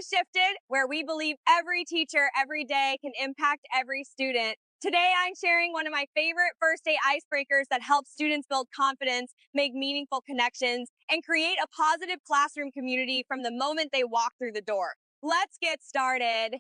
has shifted, where we believe every teacher every day can impact every student. Today, I'm sharing one of my favorite first day icebreakers that helps students build confidence, make meaningful connections, and create a positive classroom community from the moment they walk through the door. Let's get started.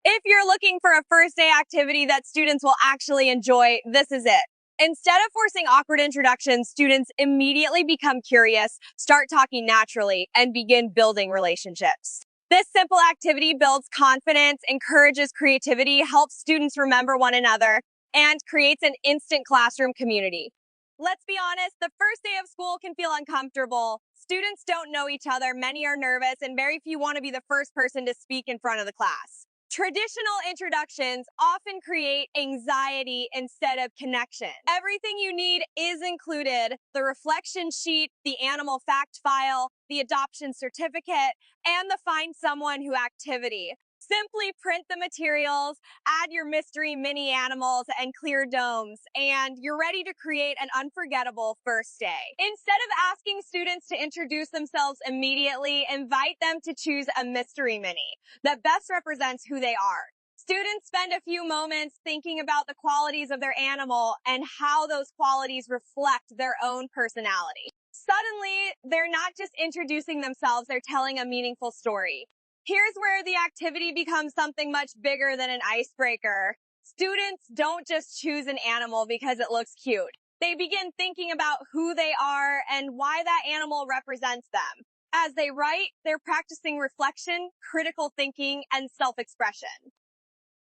If you're looking for a first day activity that students will actually enjoy, this is it. Instead of forcing awkward introductions, students immediately become curious, start talking naturally, and begin building relationships. This simple activity builds confidence, encourages creativity, helps students remember one another, and creates an instant classroom community. Let's be honest, the first day of school can feel uncomfortable. Students don't know each other, many are nervous, and very few want to be the first person to speak in front of the class. Traditional introductions often create anxiety instead of connection. Everything you need is included: the reflection sheet, the animal fact file, the adoption certificate, and the Find Someone Who activity. Simply print the materials, add your mystery mini animals and clear domes, and you're ready to create an unforgettable first day. Instead of asking students to introduce themselves immediately, invite them to choose a mystery mini that best represents who they are. Students spend a few moments thinking about the qualities of their animal and how those qualities reflect their own personality. Suddenly, they're not just introducing themselves, they're telling a meaningful story. Here's where the activity becomes something much bigger than an icebreaker. Students don't just choose an animal because it looks cute. They begin thinking about who they are and why that animal represents them. As they write, they're practicing reflection, critical thinking, and self-expression.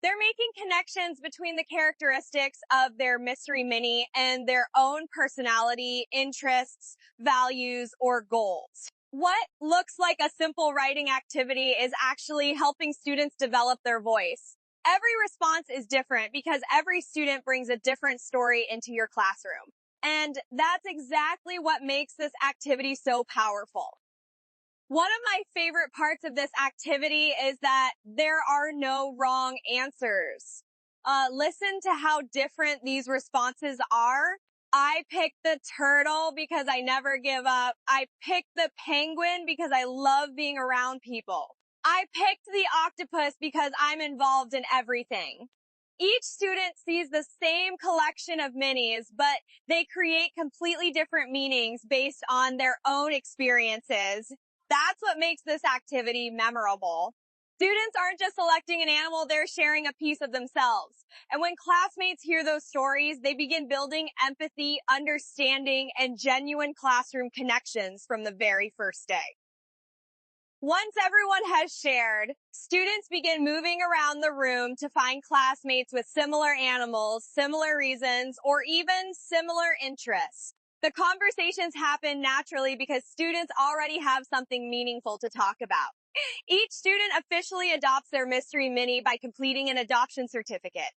They're making connections between the characteristics of their mystery mini and their own personality, interests, values, or goals. What looks like a simple writing activity is actually helping students develop their voice. Every response is different because every student brings a different story into your classroom. And that's exactly what makes this activity so powerful. One of my favorite parts of this activity is that there are no wrong answers. Listen to how different these responses are. I picked the turtle because I never give up. I picked the penguin because I love being around people. I picked the octopus because I'm involved in everything. Each student sees the same collection of minis, but they create completely different meanings based on their own experiences. That's what makes this activity memorable. Students aren't just selecting an animal, they're sharing a piece of themselves. And when classmates hear those stories, they begin building empathy, understanding, and genuine classroom connections from the very first day. Once everyone has shared, students begin moving around the room to find classmates with similar animals, similar reasons, or even similar interests. The conversations happen naturally because students already have something meaningful to talk about. Each student officially adopts their mystery mini by completing an adoption certificate.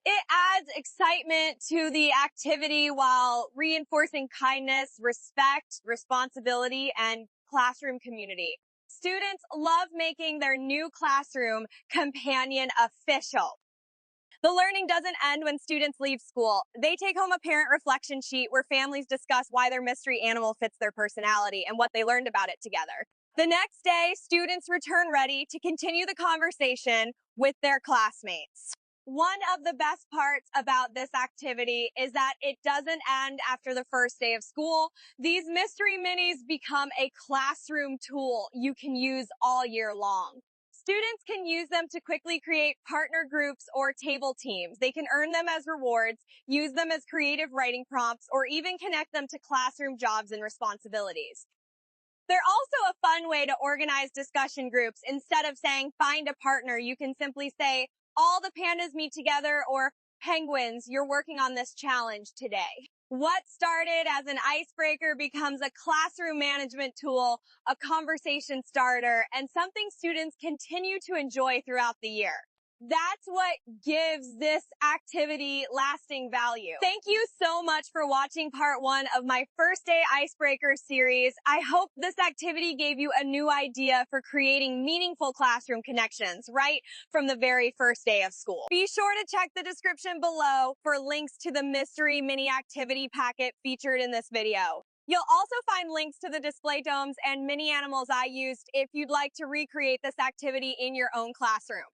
It adds excitement to the activity while reinforcing kindness, respect, responsibility, and classroom community. Students love making their new classroom companion official. The learning doesn't end when students leave school. They take home a parent reflection sheet where families discuss why their mystery animal fits their personality and what they learned about it together. The next day, students return ready to continue the conversation with their classmates. One of the best parts about this activity is that it doesn't end after the first day of school. These mystery minis become a classroom tool you can use all year long. Students can use them to quickly create partner groups or table teams. They can earn them as rewards, use them as creative writing prompts, or even connect them to classroom jobs and responsibilities. They're also a fun way to organize discussion groups. Instead of saying, find a partner, you can simply say, all the pandas meet together, or penguins, you're working on this challenge today. What started as an icebreaker becomes a classroom management tool, a conversation starter, and something students continue to enjoy throughout the year. That's what gives this activity lasting value. Thank you so much for watching part 1 of my first day icebreaker series. I hope this activity gave you a new idea for creating meaningful classroom connections right from the very first day of school. Be sure to check the description below for links to the mystery mini activity packet featured in this video. You'll also find links to the display domes and mini animals I used if you'd like to recreate this activity in your own classroom.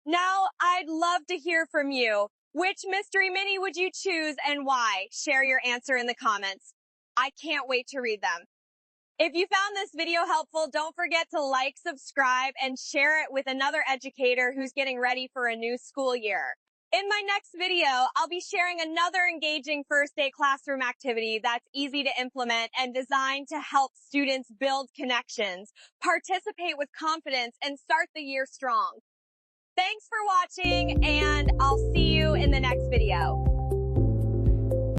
Now, I'd love to hear from you. Which mystery mini would you choose and why? Share your answer in the comments. I can't wait to read them. If you found this video helpful, don't forget to like, subscribe, and share it with another educator who's getting ready for a new school year. In my next video, I'll be sharing another engaging first day classroom activity that's easy to implement and designed to help students build connections, participate with confidence, and start the year strong. Thanks for watching, and I'll see you in the next video.